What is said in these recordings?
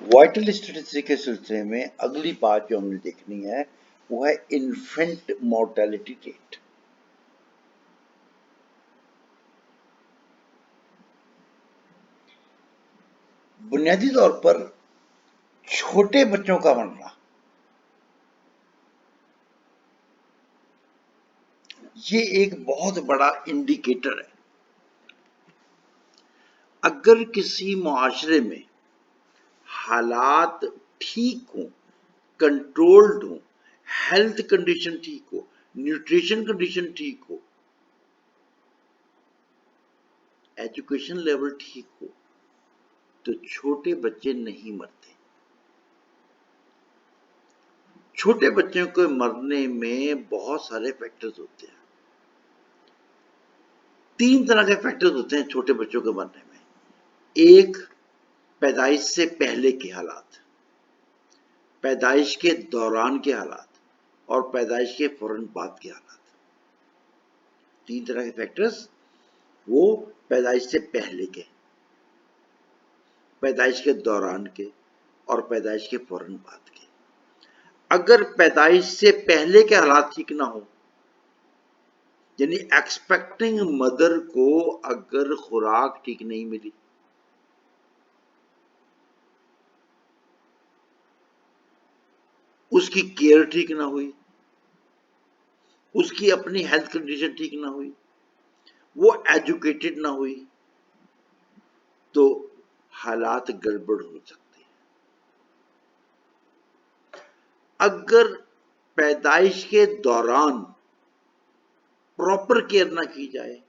Vital statistics के सिलसिले में अगली बात जो हमने देखनी है वो है इन्फेंट मोर्टेलिटी रेट। बुनियादी तौर पर छोटे बच्चों का मरना ये एक बहुत बड़ा इंडिकेटर है। अगर किसी मुआशरे में हालात ठीक हो, कंट्रोल्ड हो, हेल्थ कंडीशन ठीक हो, न्यूट्रिशन कंडीशन ठीक हो, एजुकेशन लेवल ठीक हो, तो छोटे बच्चे नहीं मरते। छोटे बच्चों के मरने में बहुत सारे फैक्टर्स होते हैं। 3 तरह के फैक्टर्स होते हैं छोटे बच्चों के मरने में। एक, पैदाइश से पहले के हालात, पैदाइश के दौरान के हालात और पैदाइश के फौरन बाद के हालात। 3 तरह के फैक्टर्स, वो पैदाइश से पहले के, पैदाइश के दौरान के और पैदाइश के फौरन बाद के। अगर पैदाइश से पहले के हालात ठीक ना हो, यानी एक्सपेक्टिंग मदर को अगर खुराक ठीक नहीं मिली, उसकी केयर ठीक ना हुई, उसकी अपनी हेल्थ कंडीशन ठीक ना हुई, वो एजुकेटेड ना हुई, तो हालात गड़बड़ हो सकते हैं। अगर पैदाइश के दौरान प्रॉपर केयर ना की जाए,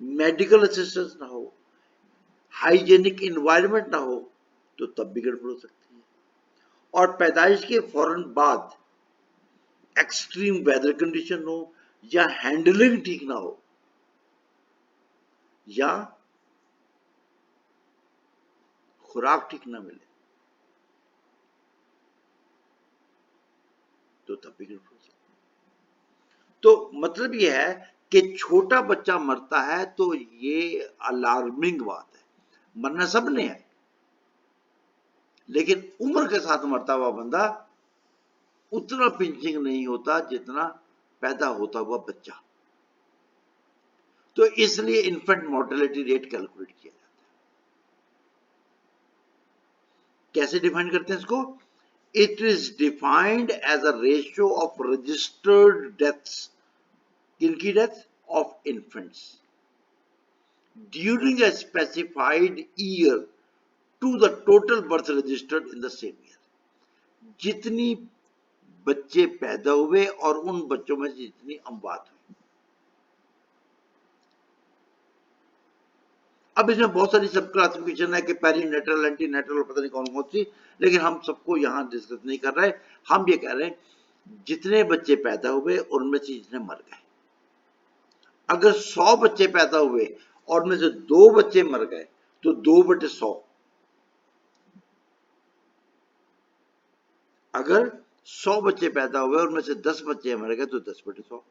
मेडिकल असिस्टेंस ना हो, हाइजेनिक इन्वायरमेंट ना हो, तो तब भी गड़बड़ हो सकती है। और पैदाइश के फौरन बाद एक्सट्रीम वेदर कंडीशन हो या हैंडलिंग ठीक ना हो या खुराक ठीक ना मिले, तो तब भी गड़बड़ हो सकती है। तो मतलब यह है कि छोटा बच्चा मरता है तो ये अलार्मिंग बात है। मरना सबने है, लेकिन उम्र के साथ मरता हुआ बंदा उतना पिंचिंग नहीं होता जितना पैदा होता हुआ बच्चा। तो इसलिए इन्फेंट मोर्टेलिटी रेट कैलकुलेट किया जाता है। कैसे डिफाइन करते हैं इसको? It is defined as a ratio of registered deaths, किनकी डेथ? Of infants during a specified year to the total birth registered in the same year. जितनी बच्चे पैदा हुए और उन बच्चों में जितनी अमवात हुई। अब इसमें बहुत सारी सब क्लासिफिकेशन है कि पेरीनेटल, एंटीनेटल और पता नहीं कौन कौन सी, लेकिन हम सबको यहां डिस्कस नहीं कर रहे। हम ये कह रहे हैं जितने बच्चे पैदा हुए उनमें से जितने मर गए। अगर 100 बच्चे पैदा हुए और उनमें से 2 बच्चे मर गए तो 2/100। अगर 100 बच्चे पैदा हुए और उनमें से 10 बच्चे मर गए तो 10/100।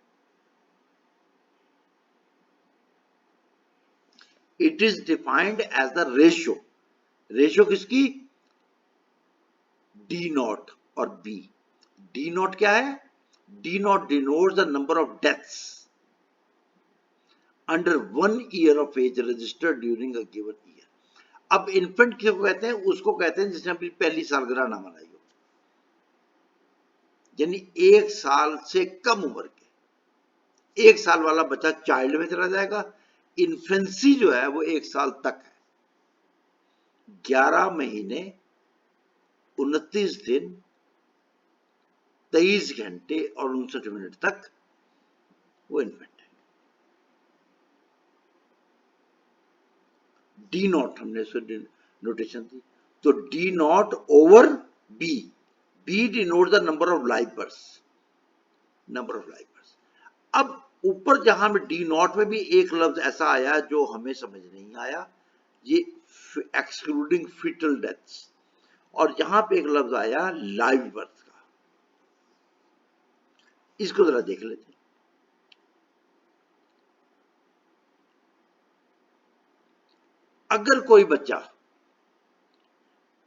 It is defined as the ratio. Ratio किसकी? डी नॉट और बी। डी नॉट क्या है? D not denotes the number of deaths under 1 year of age registered during a given year. अब इन्फेंट किसको कहते हैं? उसको कहते हैं जिसने अपनी पहली सालगिरह ना मनाई हो, यानी 1 साल से कम उम्र के। 1 साल वाला बच्चा चाइल्ड में चला जाएगा। इन्फेंसी जो है वो 1 साल तक है। 11 महीने 29 दिन 23 घंटे और 59 मिनट तक वो इन्फेंट है। डी नॉट हमने इसको नोटेशन दी, तो d not over b. B denote the number of live birth, number of live birth. अब ऊपर जहां में डी नॉट में भी एक लफ्ज ऐसा आया जो हमें समझ नहीं आया, ये एक्सक्लूडिंग फिटल डेथ्स, और यहां पे एक लफ्ज आया लाइव बर्थ का। इसको जरा देख लेते हैं। अगर कोई बच्चा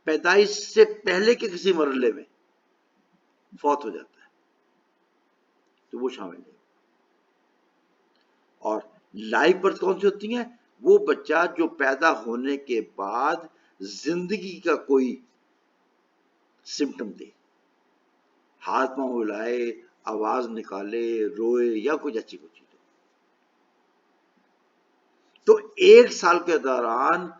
पैदाइश से पहले के किसी मरहले में फौत हो जाता है तो वो शामिल है। और लाइव बर्थ कौन सी होती है? वो बच्चा जो पैदा होने के बाद जिंदगी का कोई सिम्टम दे, हाथ पांव हिलाए, आवाज निकाले, रोए या कुछ अच्छी कुछ चीज हो। तो 1 साल के दौरान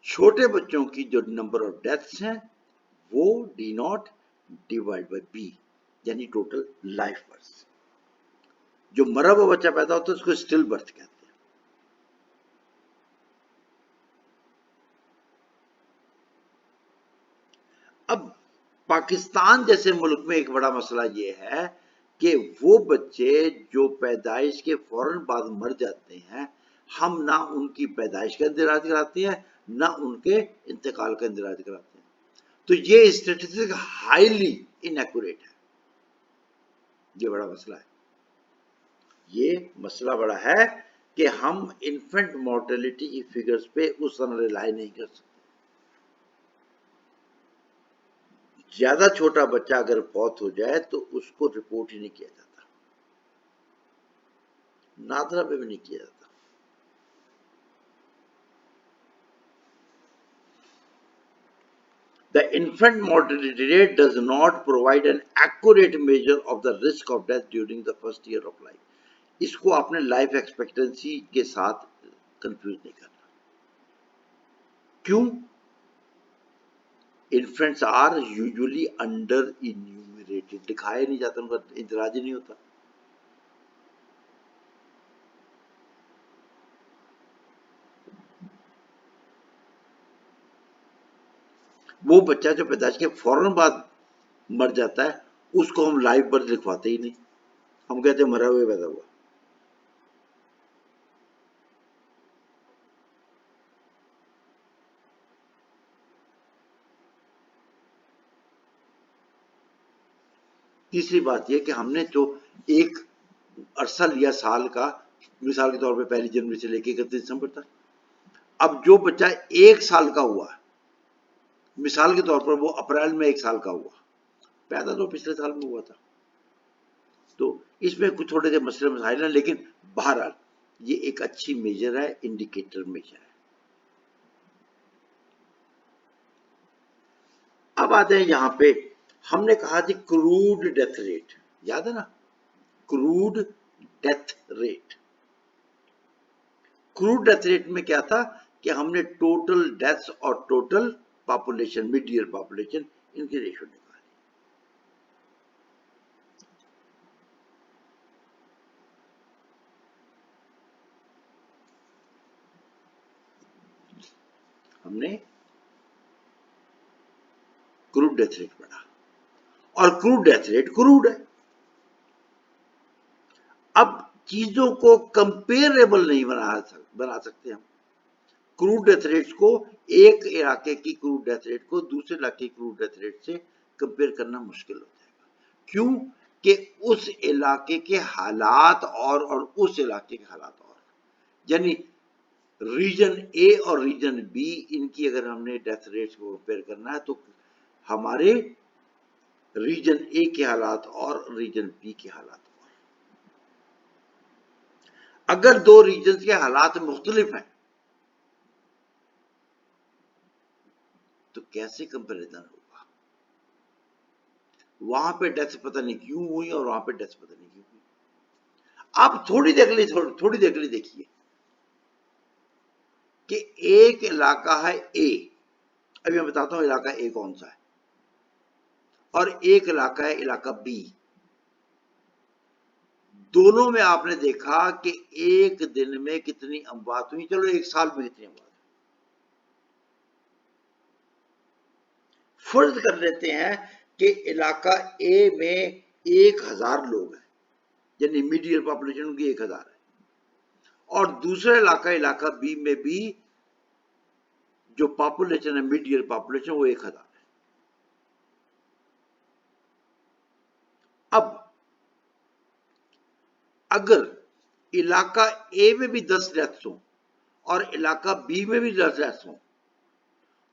छोटे बच्चों की जो नंबर ऑफ डेथ्स हैं वो D0 डिवाइड बाई बी, यानी टोटल लाइफ बर्थ। जो मरा हुआ बच्चा पैदा होता है उसको स्टिल बर्थ कहते हैं। अब पाकिस्तान जैसे मुल्क में एक बड़ा मसला ये है कि वो बच्चे जो पैदाइश के फौरन बाद मर जाते हैं, हम ना उनकी पैदाइश का इंदिराज कराते हैं ना उनके इंतकाल का इंदिराज कराते हैं। तो ये स्टेटिस्टिक हाईली इनएक्यूरेट है। ये बड़ा मसला है। ये मसला बड़ा है कि हम इन्फेंट मोर्टेलिटी की फिगर्स पे उस तरह रिलाई नहीं कर सकते। ज्यादा छोटा बच्चा अगर फौत हो जाए तो उसको रिपोर्ट ही नहीं किया जाता, नादरा पे भी नहीं किया जाता। The infant mortality rate does not provide an accurate measure of the risk of death during the first year of life. इसको आपने लाइफ एक्सपेक्टेंसी के साथ कंफ्यूज नहीं करना। क्यों? Infants are usually under enumerated, दिखाया नहीं जाता, उनका इंदराज ही नहीं होता। वो बच्चा जो पैदाइश के फौरन बाद मर जाता है उसको हम लाइव बर्थ लिखवाते ही नहीं, हम कहते हैं मरा हुआ पैदा हुआ। तीसरी बात यह कि हमने जो एक अरसा लिया साल का, मिसाल के तौर पे 1 जनवरी से लेकर 31 दिसंबर तक, अब जो बच्चा 1 साल का हुआ, मिसाल के तौर पर वो अप्रैल में 1 साल का हुआ, पैदा तो पिछले साल में हुआ था, तो इसमें कुछ थोड़े से मसले मसाइल हैं, लेकिन बहरहाल ये एक अच्छी मेजर है, इंडिकेटर मेजर है। अब आते हैं यहां पे, हमने कहा थी क्रूड डेथ रेट, याद है ना? Crude death rate. Crude death rate में क्या था कि हमने टोटल डेथ्स और total population, mid year population, इनकी रेशियो निकाली। हमने क्रूड डेथ रेट पढ़ा, और क्रूड डेथ रेट क्रूड है। अब चीजों को कंपेरेबल नहीं बना सकते हम। क्रूड डेथ रेट को, एक इलाके की क्रूड डेथ रेट को दूसरे इलाके की क्रूड डेथ रेट से कंपेयर करना मुश्किल हो जाएगा। क्यों? कि उस इलाके के हालात और उस इलाके के हालात और, यानी रीजन ए और रीजन बी, इनकी अगर हमने डेथ रेट्स को कंपेयर करना है तो हमारे रीजन ए के हालात और रीजन बी के हालात और, अगर दो रीजन के हालात मुख्तलिफ हैं तो कैसे कंपेरिजन होगा? वहां पे डेथ पता नहीं क्यों हुई और वहां पे डेथ पता नहीं क्यों हुई। आप थोड़ी देर के लिए देखिए कि एक इलाका है ए, अभी मैं बताता हूं इलाका ए कौन सा है, और एक इलाका है इलाका बी। दोनों में आपने देखा कि एक दिन में कितनी अमवात हुई, चलो एक साल में कितनी अमवात। फर्ज कर लेते हैं कि इलाका ए में 1000 लोग हैं, यानी मीडियम पॉपुलेशन उनकी 1000 है, और दूसरा इलाका इलाका बी में भी जो पॉपुलेशन है, मिड ईयर पॉपुलेशन, वो 1000 है। अब अगर इलाका ए में भी 10 डेथ्स हो और इलाका बी में भी 10 डेथ्स हो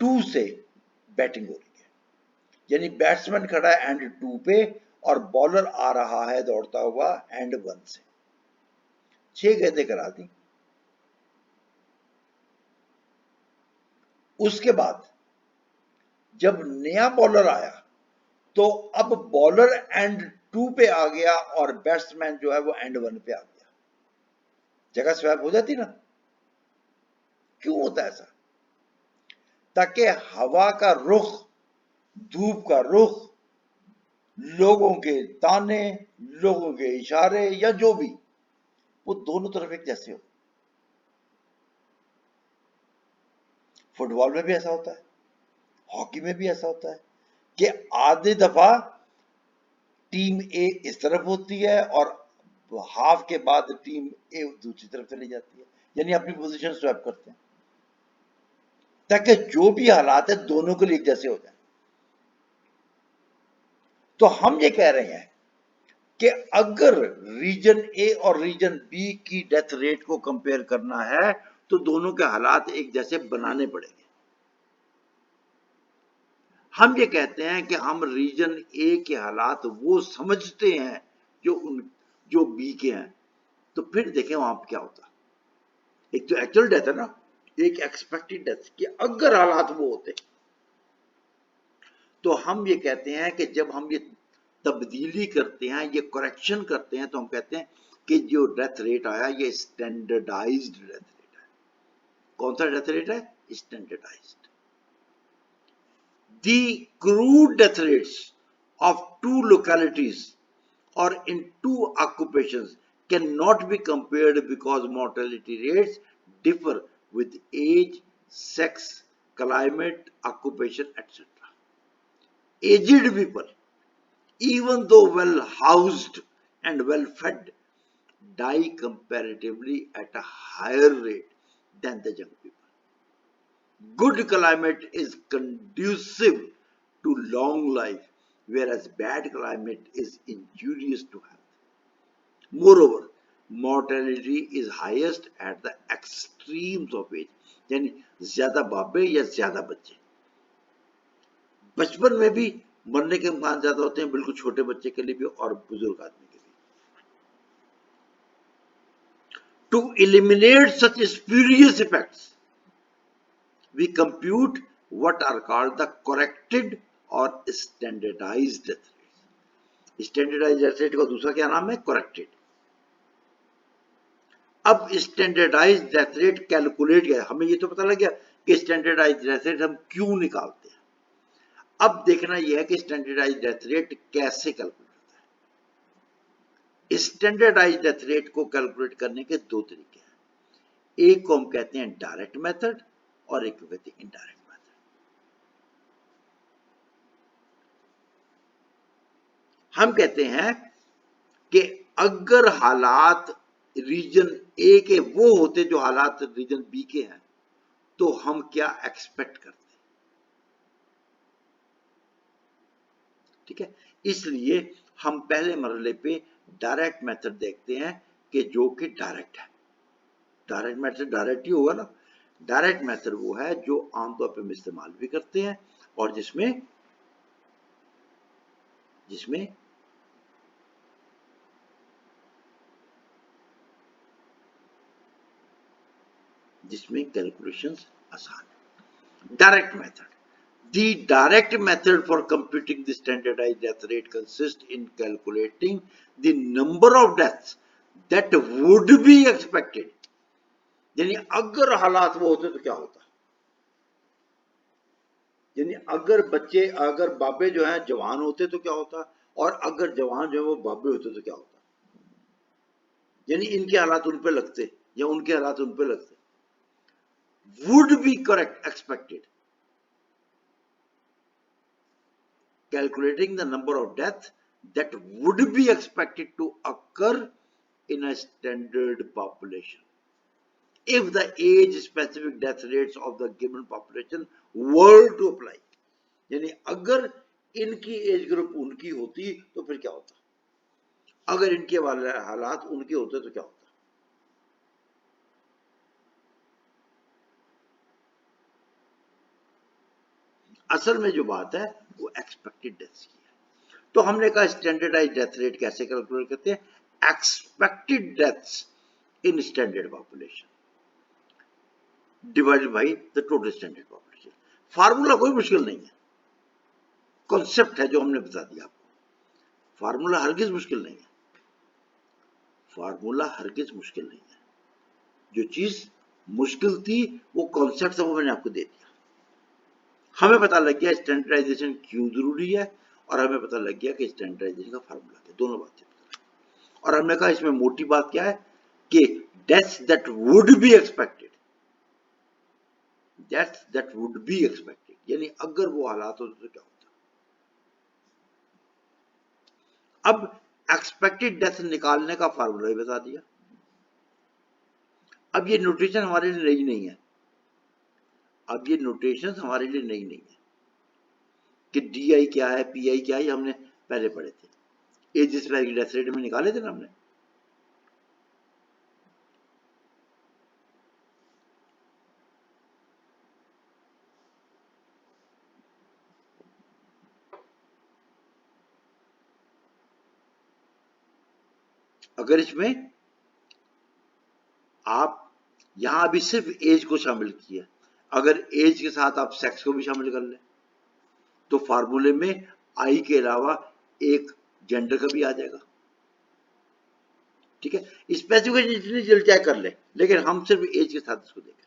2 से बैटिंग हो रही है, यानी बैट्समैन खड़ा है एंड 2 पे और बॉलर आ रहा है दौड़ता हुआ एंड 1 से। 6 गेंदें करा दी। उसके बाद जब नया बॉलर आया तो अब बॉलर एंड 2 पे आ गया और बैट्समैन जो है वो एंड 1 पे आ गया, जगह स्वैप हो जाती ना। क्यों होता है ऐसा? ताकि हवा का रुख, धूप का रुख, लोगों के ताने, लोगों के इशारे या जो भी, वो दोनों तरफ एक जैसे हो। फुटबॉल में भी ऐसा होता है, हॉकी में भी ऐसा होता है कि आधी दफा टीम ए इस तरफ होती है और हाफ के बाद टीम ए दूसरी तरफ चली जाती है, यानी अपनी पोजीशन स्वैप करते हैं ताकि जो भी हालात है दोनों के लिए एक जैसे हो जाए। तो हम ये कह रहे हैं कि अगर रीजन ए और रीजन बी की डेथ रेट को कंपेयर करना है तो दोनों के हालात एक जैसे बनाने पड़ेंगे। हम ये कहते हैं कि हम रीजन ए के हालात वो समझते हैं जो बी के हैं, तो फिर देखें वहां पर क्या होता। एक तो एक्चुअल डेथ है ना, एक एक्सपेक्टेड डेथ कि अगर हालात वो होते, तो हम ये कहते हैं कि जब हम ये तब्दीली करते हैं, ये करेक्शन करते हैं, तो हम कहते हैं कि जो डेथ रेट आया ये स्टैंडर्डाइज्ड डेथ रेट है। कौन सा डेथ रेट है? Standardised. The crude death rates of 2 localities or in 2 occupations cannot be compared because mortality rates differ with age, sex, climate, occupation, etc. Aged people, even though well housed and well fed, die comparatively at a higher rate than the young people. Good climate is conducive to long life, whereas bad climate is injurious to health. Moreover, mortality is highest at the extremes of age, यानी ज्यादा बाबे या ज्यादा बच्चे। बचपन में भी मरने के इम्कान ज्यादा होते हैं, बिल्कुल छोटे बच्चे के लिए भी और बुजुर्ग आदमी के लिए। To eliminate such spurious effects, we compute what are called the corrected or standardized death rates. Standardized death rate का दूसरा क्या नाम है? corrected. अब स्टैंडर्डाइज्ड डेथ रेट कैलकुलेट किया, हमें ये तो पता लग गया कि स्टैंडर्डाइज्ड डेथ रेट हम क्यों निकालते हैं। अब देखना यह है कि स्टैंडर्डाइज्ड डेथ रेट कैसे कैलकुलेट होता है। स्टैंडर्डाइज्ड डेथ रेट को कैलकुलेट करने के दो तरीके हैं, एक को हम कहते हैं डायरेक्ट मेथड और एक को कहते हैं इनडायरेक्ट मेथड। हम कहते हैं कि अगर हालात रीजन ए के वो होते जो हालात रीजन बी के हैं, तो हम क्या एक्सपेक्ट करते हैं, ठीक है। इसलिए हम पहले मरहले पे डायरेक्ट मेथड देखते हैं कि जो कि डायरेक्ट है। डायरेक्ट मेथड डायरेक्ट ही होगा ना। डायरेक्ट मेथड वो है जो आमतौर पे हम इस्तेमाल भी करते हैं और जिसमें कैलकुलेशंस आसान है। Direct method, the direct method for computing the standardized death rate consists in calculating the number of deaths that would be expected, यानी अगर हालात वो होते तो क्या होता, यानी अगर बाबे जो हैं जवान होते तो क्या होता, और अगर जवान जो है वो बाबे होते तो क्या होता, यानी इनके हालात उन पे लगते या उनके हालात उन पे लगते। would be correct expected, calculating the number of deaths that would be expected to occur in a standard population if the age specific death rates of the given population were to apply, यानी अगर इनकी age group उनकी होती तो फिर क्या होता, अगर इनके वाले हालात उनके होते तो क्या होता। असल में जो बात है वो एक्सपेक्टेड डेथ्स की है। तो हमने कहा स्टैंडर्डाइज डेथ रेट कैसे कैलकुलेट करते हैं, expected deaths in standard population divided by the total standard population. Formula कोई मुश्किल नहीं है, कॉन्सेप्ट है जो हमने बता दिया आपको। फार्मूला हरगिज मुश्किल नहीं है, फार्मूला हरगिज मुश्किल नहीं है। जो चीज मुश्किल थी वो कॉन्सेप्ट वो मैंने आपको दे दिया। हमें पता लग गया स्टैंडर्डाइजेशन क्यों जरूरी है, और हमें पता लग गया कि स्टैंडर्डाइजेशन का फार्मूला क्या, दोनों बातें। और हमने कहा इसमें मोटी बात क्या है कि deaths that would be expected, deaths that would be expected, यानी अगर वो हालात होते तो क्या होता। अब एक्सपेक्टेड डेथ निकालने का फार्मूला ही बता दिया। अब ये नोटेशन हमारे लिए नई नहीं है, अब ये नोटेशन हमारे लिए नई नहीं है कि DI क्या है, PI क्या है, हमने पहले पढ़े थे। एज स्क्वायर की डेथ रेट में निकाले थे ना हमने। अगर इसमें आप यहां अभी सिर्फ एज को शामिल किया, अगर एज के साथ आप सेक्स को भी शामिल कर लें तो फार्मूले में आई के अलावा एक जेंडर का भी आ जाएगा। ठीक है, स्पेसिफिकेशन जितनी जल्द चाहे कर ले, लेकिन हम सिर्फ एज के साथ इसको देखें।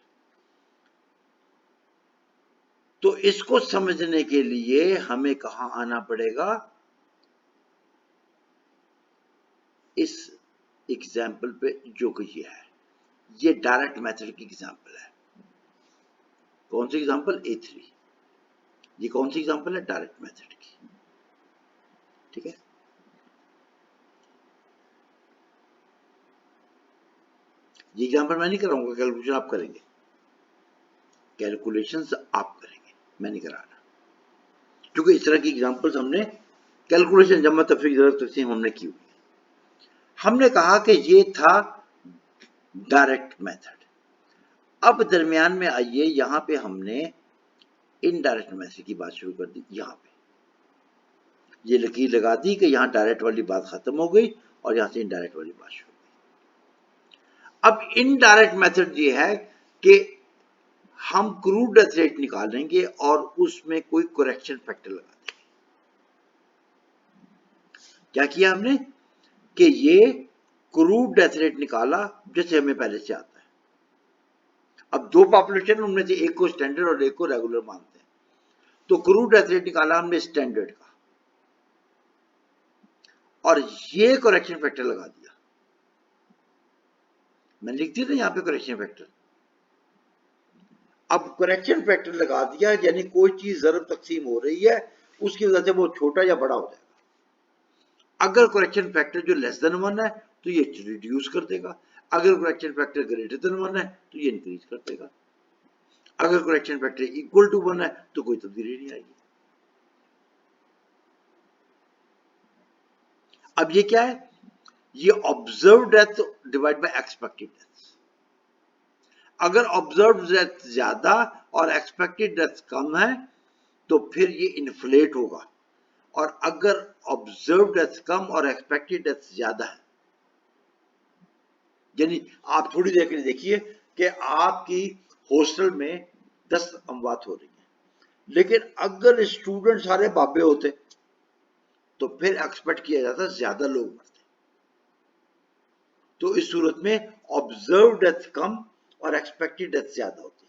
तो इसको समझने के लिए हमें कहां आना पड़ेगा, इस एग्जाम्पल पे जो कि ये है, ये डायरेक्ट मेथड की एग्जाम्पल है। कौन सी एग्जाम्पल, A3। ये कौन सी एग्जाम्पल है, डायरेक्ट मेथड की। ठीक है, ये एग्जाम्पल मैं नहीं कराऊंगा, कैलकुलेशन आप करेंगे, कैलकुलेशंस आप करेंगे, मैं नहीं कराना, क्योंकि इस तरह की एग्जाम्पल्स हमने कैलकुलेशन जमा तफरीक जरूरत तकसीम हमने की हुई है। हमने कहा कि ये था डायरेक्ट मेथड। अब दरमियान में आइए, यहां पे हमने इनडायरेक्ट मेथड की बात शुरू कर दी। यहां पे ये लकीर लगा दी कि यहां डायरेक्ट वाली बात खत्म हो गई और यहां से इनडायरेक्ट वाली बात शुरू हो गई। अब इनडायरेक्ट मेथड ये है कि हम क्रूड डेथ रेट निकालेंगे और उसमें कोई करेक्शन फैक्टर लगा देंगे। क्या किया हमने कि ये क्रूड डेथ रेट निकाला जैसे हमें पहले से आता है। अब दो पॉपुलेशन, उनमें से एक को स्टैंडर्ड और एक को रेगुलर मानते हैं, तो क्रूड डेथ रेट निकाला हमने स्टैंडर्ड का और ये करेक्शन फैक्टर लगा दिया। मैंने लिख दिया था यहां पे करेक्शन फैक्टर। अब करेक्शन फैक्टर लगा दिया, यानी कोई चीज जरब तकसीम हो रही है, उसकी वजह से वो छोटा या बड़ा हो जाएगा। अगर करेक्शन फैक्टर जो लेस देन 1 है तो ये रिड्यूस कर देगा, अगर करेक्शन फैक्टर ग्रेटर देन 1 है तो ये इंक्रीज कर देगा, अगर करेक्शन फैक्टर इक्वल टू 1 है तो कोई तब्दीली नहीं आएगी। अब ये क्या है, ये observe death divide by expected death. अगर ऑब्जर्व डेथ ज्यादा और एक्सपेक्टेड डेथ कम है तो फिर ये इन्फ्लेट होगा, और अगर ऑब्जर्व डेथ कम और एक्सपेक्टेड डेथ ज्यादा है, यानी आप थोड़ी देर के लिए देखिए कि आपकी हॉस्टल में 10 अमवात हो रही है, लेकिन अगर स्टूडेंट सारे बाबे होते तो फिर एक्सपेक्ट किया जाता ज्यादा लोग मरते। तो इस सूरत में ऑब्जर्व डेथ कम और एक्सपेक्टेड डेथ ज्यादा होती,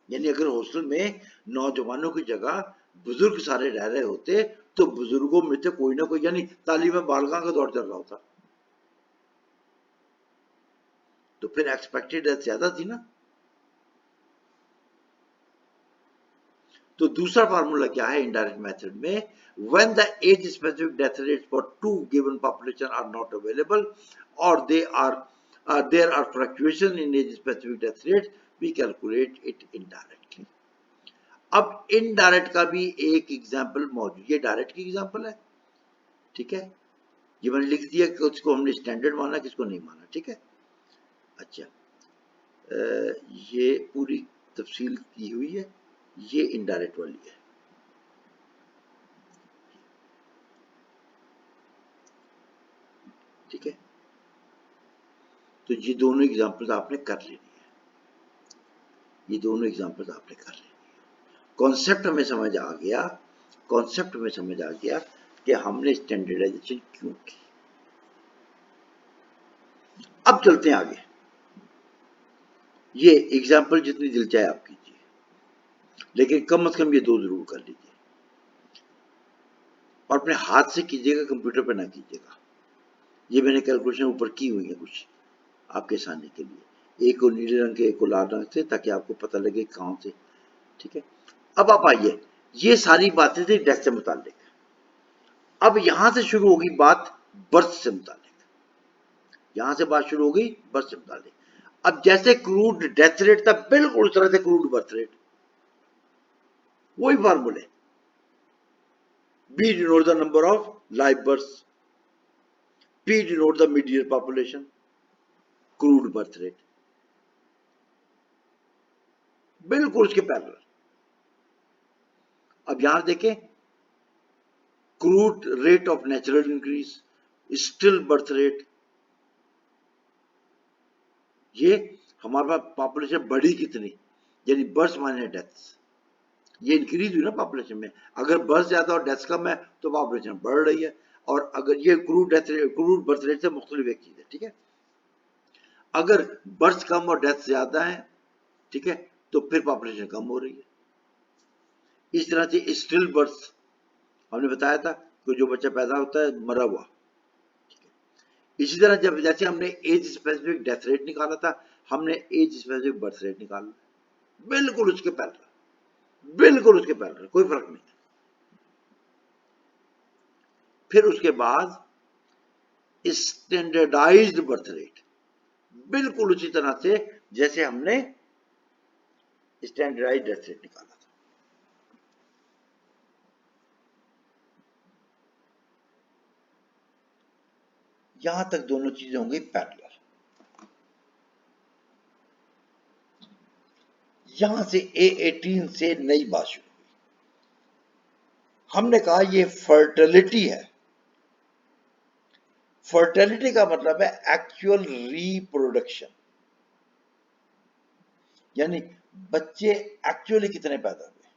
यानी अगर हॉस्टल में नौजवानों की जगह बुजुर्ग सारे रह रहे होते तो बुजुर्गों में से कोई ना कोई, यानी तालीम बालगा का दौर चल रहा होता, तो फिर एक्सपेक्टेड डेथ ज्यादा थी ना। तो दूसरा फार्मूला क्या है इनडायरेक्ट मेथड में, when the age specific death rates for two given population are not available or there are fluctuation in age specific death rates, we calculate it indirectly। अब indirect का भी एक एग्जांपल मौजूद, ये direct की example है। ठीक है, ये मैंने लिख दिया कि उसको हमने स्टैंडर्ड माना, किसको नहीं माना। ठीक है, अच्छा, ये पूरी तफसील की हुई है। ये इनडायरेक्ट वाली है। ठीक है, तो ये दोनों एग्जांपल्स आपने कर लेनी है, ये दोनों एग्जांपल्स आपने कर लेनी है। कॉन्सेप्ट हमें समझ आ गया, कॉन्सेप्ट में समझ आ गया कि हमने स्टैंडर्डाइजेशन क्यों की। अब चलते हैं आगे। ये एग्जाम्पल जितनी दिल चाहे आप कीजिए, लेकिन कम से कम ये दो जरूर कर लीजिए, और अपने हाथ से कीजिएगा, कंप्यूटर पे ना कीजिएगा। ये मैंने कैलकुलेशन ऊपर की हुई है कुछ आपके सामने के लिए, एक को नीले रंग के, एक को लाल रंग से, ताकि आपको पता लगे कहां से। ठीक है, अब आप आइए, ये सारी बातें थी डेथ से मुतालिक। अब यहां से शुरू होगी बात बर्थ से मुतालिक, यहां से बात शुरू होगी बर्थ से मुतालिक। अब जैसे क्रूड डेथ रेट था, बिल्कुल उस तरह से क्रूड बर्थ रेट, वही फार्मूले। B denote the number of live births, P denote the mid-year population, crude birth rate, बिल्कुल उसके पैरेलल। अब यहां देखें, crude rate of natural increase, still birth rate, ये हमारे पास पॉपुलेशन बढ़ी कितनी, यानी बर्थ माने डेथ्स, ये इंक्रीज हुई ना पॉपुलेशन में। अगर बर्थ ज्यादा और डेथ्स कम है तो पॉपुलेशन बढ़ रही है, और अगर ये crude death rate, crude birth rate से मुख्तलिफ एक चीज है। ठीक है, अगर बर्थ कम और डेथ ज्यादा है, ठीक है, तो फिर पॉपुलेशन कम हो रही है। इस तरह से स्टिल बर्थ हमने बताया था कि जो बच्चा पैदा होता है मरा हुआ। इसी तरह जब जैसे हमने एज स्पेसिफिक डेथ रेट निकाला था, हमने एज स्पेसिफिक बर्थ रेट निकाला, बिल्कुल उसके पैरेलल, बिल्कुल उसके पैरेलल, कोई फर्क नहीं। फिर उसके बाद स्टैंडर्डाइज्ड बर्थ रेट, बिल्कुल उसी तरह से जैसे हमने स्टैंडर्डाइज्ड डेथ रेट निकाला था। यहां तक दोनों चीजें होंगी पैरेलल। यहां से A18 से नई बात शुरू हुई। हमने कहा ये फर्टिलिटी है। फर्टिलिटी का मतलब है एक्चुअल रिप्रोडक्शन, यानी बच्चे एक्चुअली कितने पैदा हुए।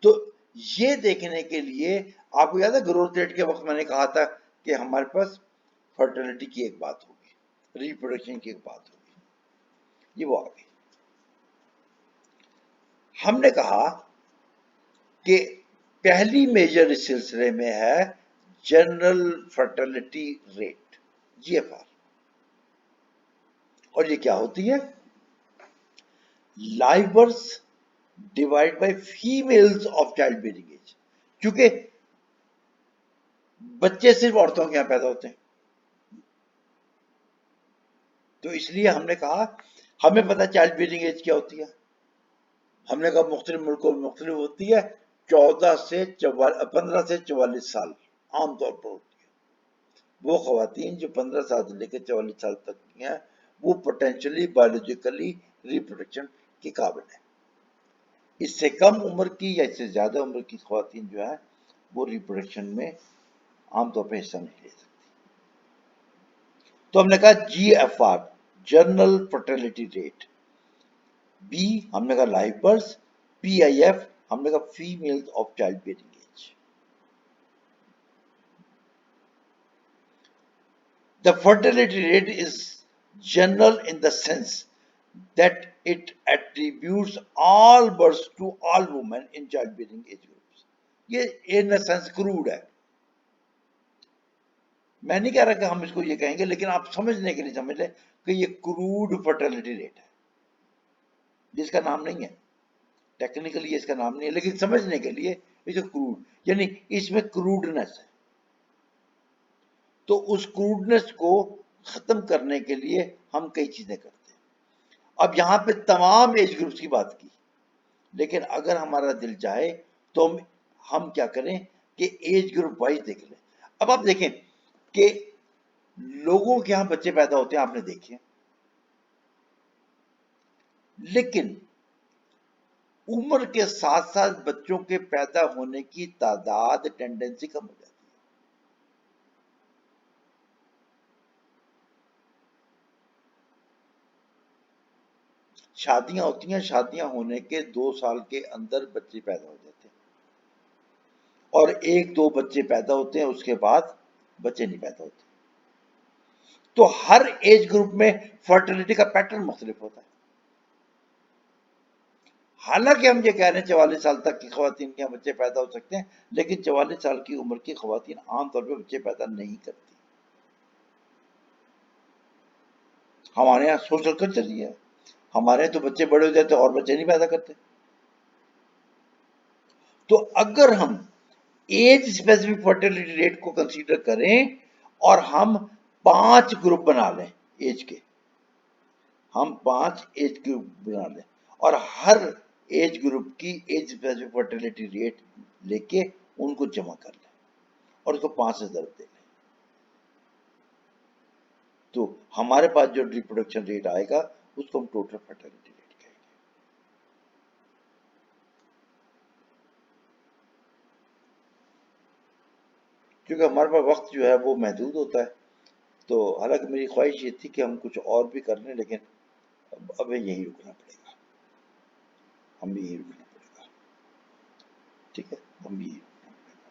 तो ये देखने के लिए, आपको याद है ग्रोथ रेट के वक्त मैंने कहा था कि हमारे पास फर्टिलिटी की एक बात होगी, रिप्रोडक्शन की एक बात होगी, ये वो आ गई। हमने कहा कि पहली मेजर इस सिलसिले में है जनरल फर्टिलिटी रेट, GFR। और ये क्या होती है? Live birth divide by females of child bearing age. क्योंकि बच्चे सिर्फ औरतों के यहां पैदा होते हैं, तो इसलिए हमने कहा, हमें पता चाइल्ड बेरिंग एज क्या होती है। हमने कहा मुख्तलिफ मुल्कों में मुख्तलिफ होती है, 15 से 44 साल आमतौर पर होती है। वो खवातीन जो 15 साल से लेकर 44 साल तक की हैं, वो पोटेंशियली बायोलॉजिकली रिप्रोडक्शन के काबिल है। इससे कम उम्र की या इससे ज्यादा उम्र की खवातीन जो है, वो रिप्रोडक्शन में आमतौर पर हिस्सा नहीं ले सकती। तो हमने कहा GFR, general fertility rate, B हमने कहा लाइव बर्थ, PIF हमने कहा females of child bearing age. The fertility rate is general in the sense that it attributes all births to all women in childbearing age groups. ये in a sense crude है, मैं नहीं कह रहा कि हम इसको ये कहेंगे, लेकिन आप समझने के लिए समझ लें कि ये क्रूड फर्टिलिटी रेट है, जिसका नाम नहीं है, टेक्निकली इसका नाम नहीं है, लेकिन समझने के लिए इसे क्रूड, यानी इसमें क्रूडनेस है। तो उस क्रूडनेस को खत्म करने के लिए हम कई चीजें करते हैं। अब यहां पे तमाम एज ग्रुप्स की बात की, लेकिन अगर हमारा दिल चाहे तो हम क्या करें कि एज ग्रुप वाइज देख लें। अब आप देखें, कि लोगों के यहां बच्चे पैदा होते हैं, आपने देखे, लेकिन उम्र के साथ साथ बच्चों के पैदा होने की तादाद, टेंडेंसी कम हो जाती है। शादियां होती हैं, शादियां होने के 2 साल के अंदर बच्चे पैदा हो जाते हैं, और 1-2 बच्चे पैदा होते हैं, उसके बाद बच्चे नहीं पैदा होते। तो हर एज ग्रुप में फर्टिलिटी का पैटर्न मुख्तलिफ होता है। हालांकि हम ये कह रहे हैं 44 साल तक की खवातीन के यहाँ बच्चे पैदा हो सकते हैं, लेकिन 44 साल की उम्र की खवातीन आमतौर पर बच्चे पैदा नहीं करती। हमारे यहाँ सोशल कल्चर ये है, हमारे यहाँ तो बच्चे बड़े हो जाते हैं और बच्चे नहीं पैदा करते। तो अगर हम एज स्पेसिफिक फर्टिलिटी रेट को कंसीडर करें और हम 5 ग्रुप बना लें एज के, हम 5 एज ग्रुप बना लें और हर एज ग्रुप की एज स्पेसिफिक फर्टिलिटी रेट लेके उनको जमा कर लें और उसको 5 से ज़रूर दे लें, तो हमारे पास जो रिप्रोडक्शन रेट आएगा उसको हम टोटल फर्टिलिटी रेट कहेंगे। क्योंकि हमारे पास वक्त जो है वो महदूद होता है, तो हालांकि मेरी ख्वाहिश ये थी कि हम कुछ और भी कर लें, लेकिन अब यहीं रुकना पड़ेगा, हम भी यहीं रुकना पड़ेगा। ठीक है, हम भी यहीं रुकना पड़ेगा।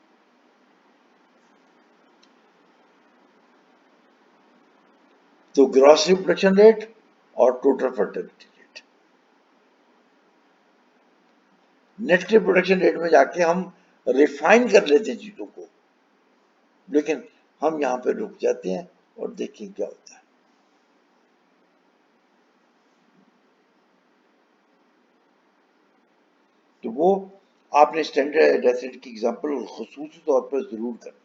तो ग्रॉस रिप्रोडक्शन रेट और total fertility rate, net reproduction rate में जाके हम रिफाइन कर लेते हैं चीजों को, लेकिन हम यहाँ पे रुक जाते हैं और देखें क्या होता है। तो वो आपने स्टैंडर्ड डेथ रेट की एग्जांपल खुसूसी तौर पर जरूर करना।